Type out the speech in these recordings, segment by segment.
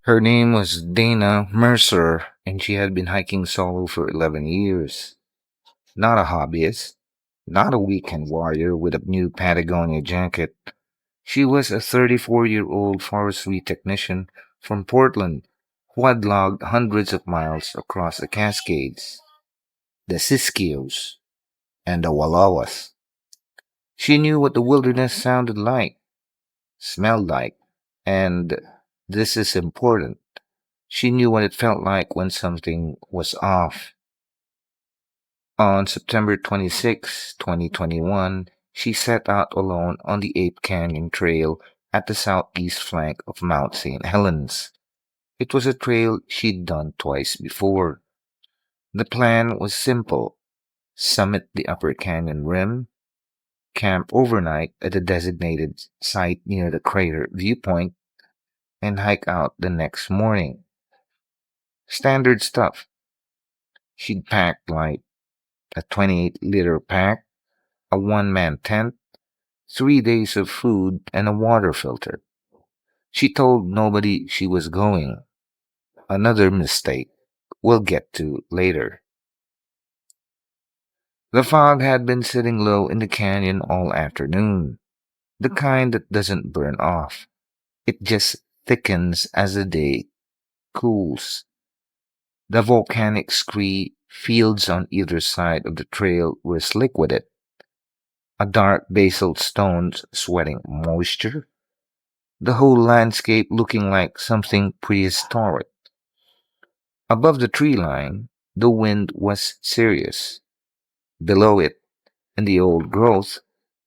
Her name was Dana Mercer, and she had been hiking solo for 11 years. Not a hobbyist, not a weekend warrior with a new Patagonia jacket. She was a 34-year-old forestry technician from Portland who had logged hundreds of miles across the Cascades, the Siskiyous, and the Wallawas. She knew what the wilderness sounded like, smelled like, and this is important. She knew what it felt like when something was off. On September 26, 2021, she set out alone on the Ape Canyon Trail at the southeast flank of Mount St. Helens. It was a trail she'd done twice before. The plan was simple: summit the upper canyon rim, camp overnight at a designated site near the crater viewpoint, and hike out the next morning. Standard stuff. She'd packed like a 28-liter pack, a one-man tent, 3 days of food, and a water filter. She told nobody she was going. Another mistake we'll get to later. The fog had been sitting low in the canyon all afternoon, the kind that doesn't burn off. It just thickens as the day cools. The volcanic scree fields on either side of the trail were slick with it, a dark basalt stones sweating moisture, the whole landscape looking like something prehistoric. Above the tree line, the wind was serious. Below it, in the old growth,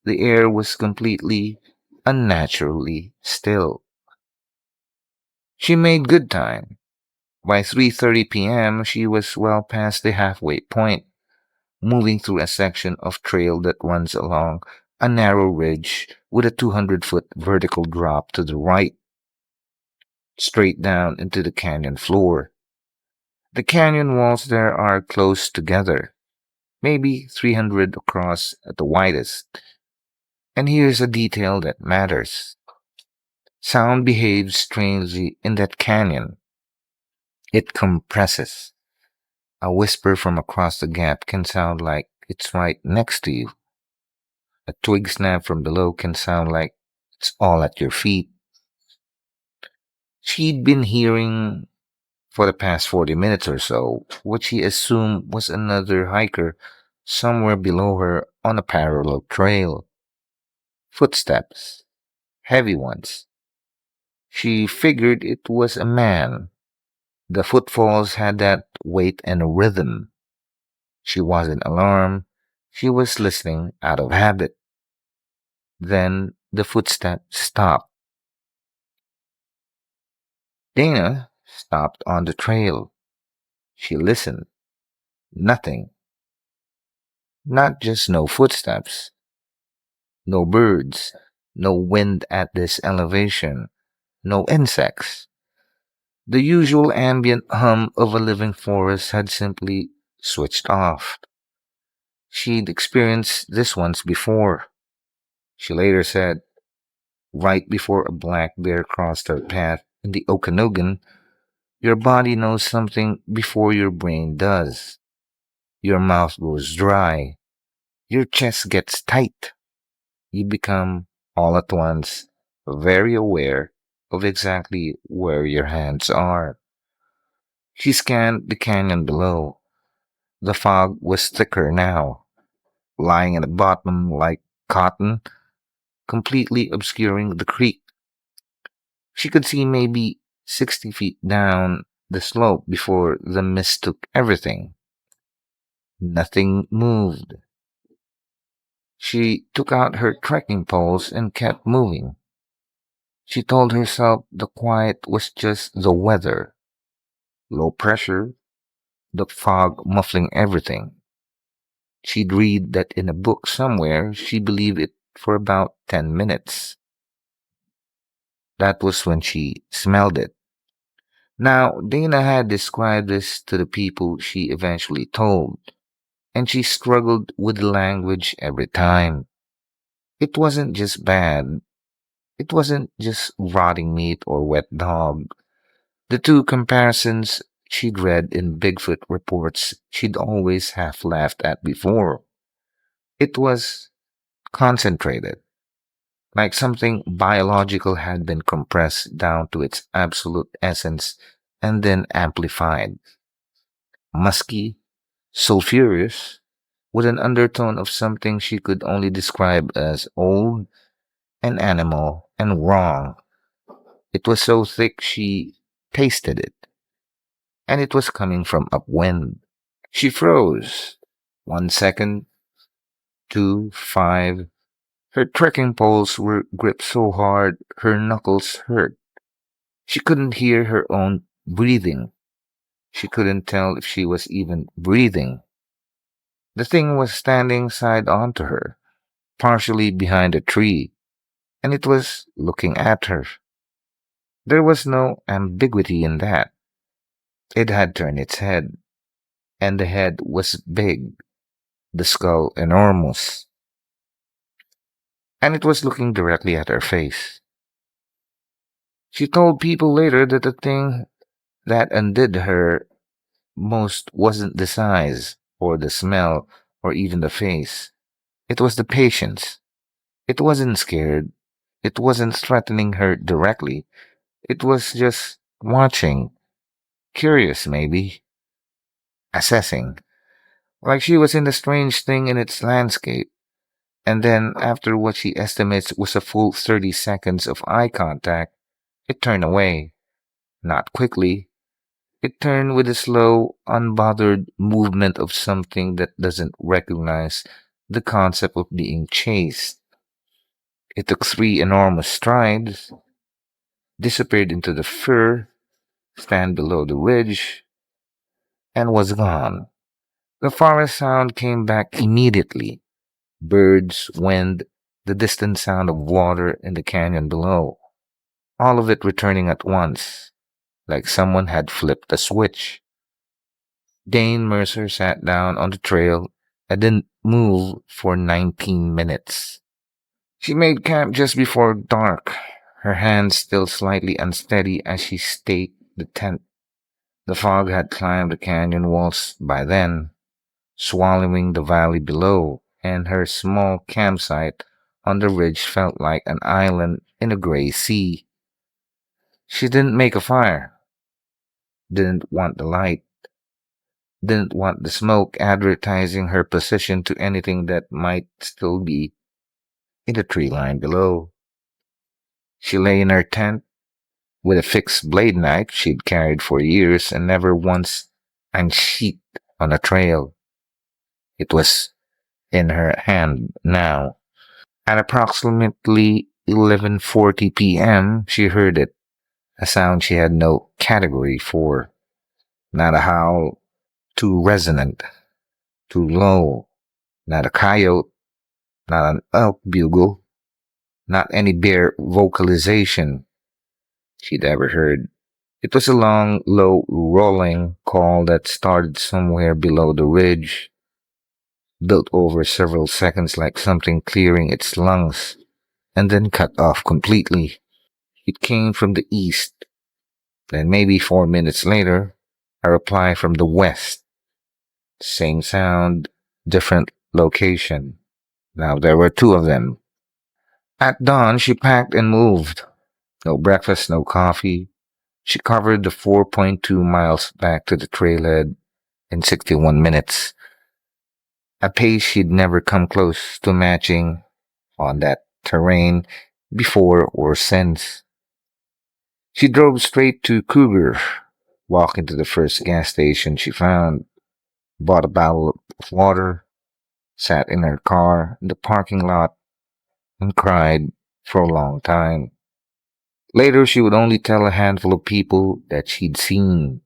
the air was completely, unnaturally still. She made good time. By 3:30 p.m., she was well past the halfway point, moving through a section of trail that runs along a narrow ridge with a 200-foot vertical drop to the right, straight down into the canyon floor. The canyon walls there are close together, maybe 300 across at the widest. And here's a detail that matters. Sound behaves strangely in that canyon. It compresses. A whisper from across the gap can sound like it's right next to you. A twig snap from below can sound like it's all at your feet. She'd been hearing for the past 40 minutes or so what she assumed was another hiker somewhere below her on a parallel trail. Footsteps, heavy ones. She figured it was a man. The footfalls had that weight and rhythm. She wasn't alarmed. She was listening out of habit. Then the footsteps stopped. Dana stopped on the trail. She listened. Nothing. Not just no footsteps. No birds. No wind at this elevation. No insects. The usual ambient hum of a living forest had simply switched off. She'd experienced this once before. She later said, right before a black bear crossed her path in the Okanogan, your body knows something before your brain does. Your mouth goes dry. Your chest gets tight. You become, all at once, very aware of exactly where your hands are. She scanned the canyon below. The fog was thicker now, lying at the bottom like cotton, completely obscuring the creek. She could see maybe 60 feet down the slope before the mist took everything. Nothing moved. She took out her trekking poles and kept moving. She told herself the quiet was just the weather, low pressure, the fog muffling everything. She'd read that in a book somewhere. She believed it for about 10 minutes. That was when she smelled it. Now, Dana had described this to the people she eventually told, and she struggled with the language every time. It wasn't just bad. It wasn't just rotting meat or wet dog. The two comparisons she'd read in Bigfoot reports she'd always half laughed at before. It was concentrated, like something biological had been compressed down to its absolute essence and then amplified. Musky, sulphurous, with an undertone of something she could only describe as old and animal and wrong. It was so thick she tasted it, and it was coming from upwind. She froze. 1 second, two, five. Her trekking poles were gripped so hard her knuckles hurt. She couldn't hear her own breathing. She couldn't tell if she was even breathing. The thing was standing side on to her, partially behind a tree, and it was looking at her. There was no ambiguity in that. It had turned its head, and the head was big, the skull enormous, and it was looking directly at her face. She told people later that the thing that undid her most wasn't the size, or the smell, or even the face. It was the patience. It wasn't scared. It wasn't threatening her directly. It was just watching, curious maybe, assessing, like she was in the strange thing in its landscape. And then, after what she estimates was a full 30 seconds of eye contact, it turned away. Not quickly. It turned with a slow, unbothered movement of something that doesn't recognize the concept of being chased. It took three enormous strides, disappeared into the fur, stand below the ridge, and was gone. The forest sound came back immediately. Birds, wind, the distant sound of water in the canyon below. All of it returning at once, like someone had flipped a switch. Dane Mercer sat down on the trail and didn't move for 19 minutes. She made camp just before dark, her hands still slightly unsteady as she staked the tent. The fog had climbed the canyon walls by then, swallowing the valley below, and her small campsite on the ridge felt like an island in a gray sea. She didn't make a fire, didn't want the light, didn't want the smoke advertising her position to anything that might still be in the tree line below. She lay in her tent with a fixed blade knife she'd carried for years and never once unsheathed on a trail. It was in her hand now. At approximately 11:40 p.m., she heard it, a sound she had no category for. Not a howl, too resonant, too low. Not a coyote, not an elk bugle, not any bear vocalization she'd ever heard. It was a long, low, rolling call that started somewhere below the ridge, built over several seconds like something clearing its lungs, and then cut off completely. It came from the east. Then maybe 4 minutes later, a reply from the west. Same sound, different location. Now there were two of them. At dawn, she packed and moved. No breakfast, no coffee. She covered the 4.2 miles back to the trailhead in 61 minutes, a pace she'd never come close to matching on that terrain before or since. She drove straight to Cougar, walked into the first gas station she found, bought a bottle of water, sat in her car in the parking lot, and cried for a long time. Later, she would only tell a handful of people that she'd seen.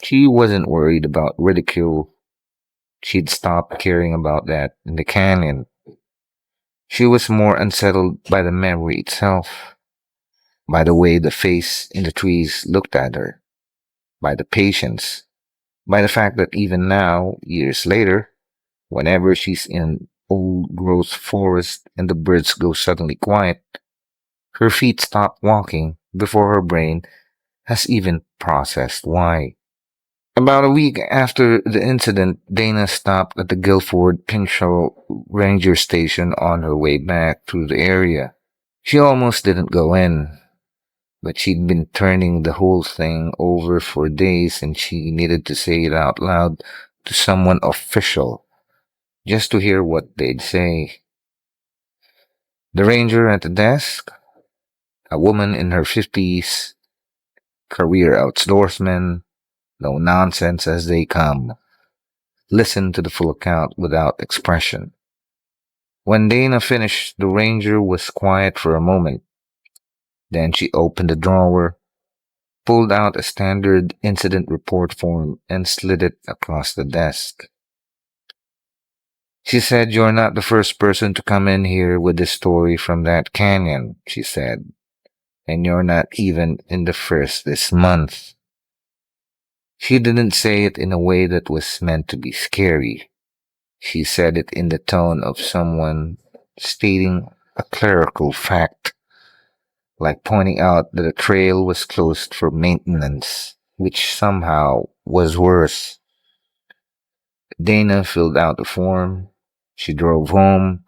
She wasn't worried about ridicule. She'd stopped caring about that in the canyon. She was more unsettled by the memory itself, by the way the face in the trees looked at her, by the patience, by the fact that even now, years later, whenever she's in old growth forest and the birds go suddenly quiet, her feet stop walking before her brain has even processed why. About a week after the incident, Dana stopped at the Gifford Pinchot Ranger Station on her way back through the area. She almost didn't go in, but she'd been turning the whole thing over for days and she needed to say it out loud to someone official just to hear what they'd say. The ranger at the desk, a woman in her 50s, career outdoorsman, no nonsense as they come, listened to the full account without expression. When Dana finished, the ranger was quiet for a moment. Then she opened the drawer, pulled out a standard incident report form, and slid it across the desk. She said, "You're not the first person to come in here with a story from that canyon," she said. "And you're not even in the first this month." She didn't say it in a way that was meant to be scary. She said it in the tone of someone stating a clerical fact, like pointing out that a trail was closed for maintenance, which somehow was worse. Dana filled out the form. She drove home,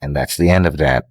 and that's the end of that.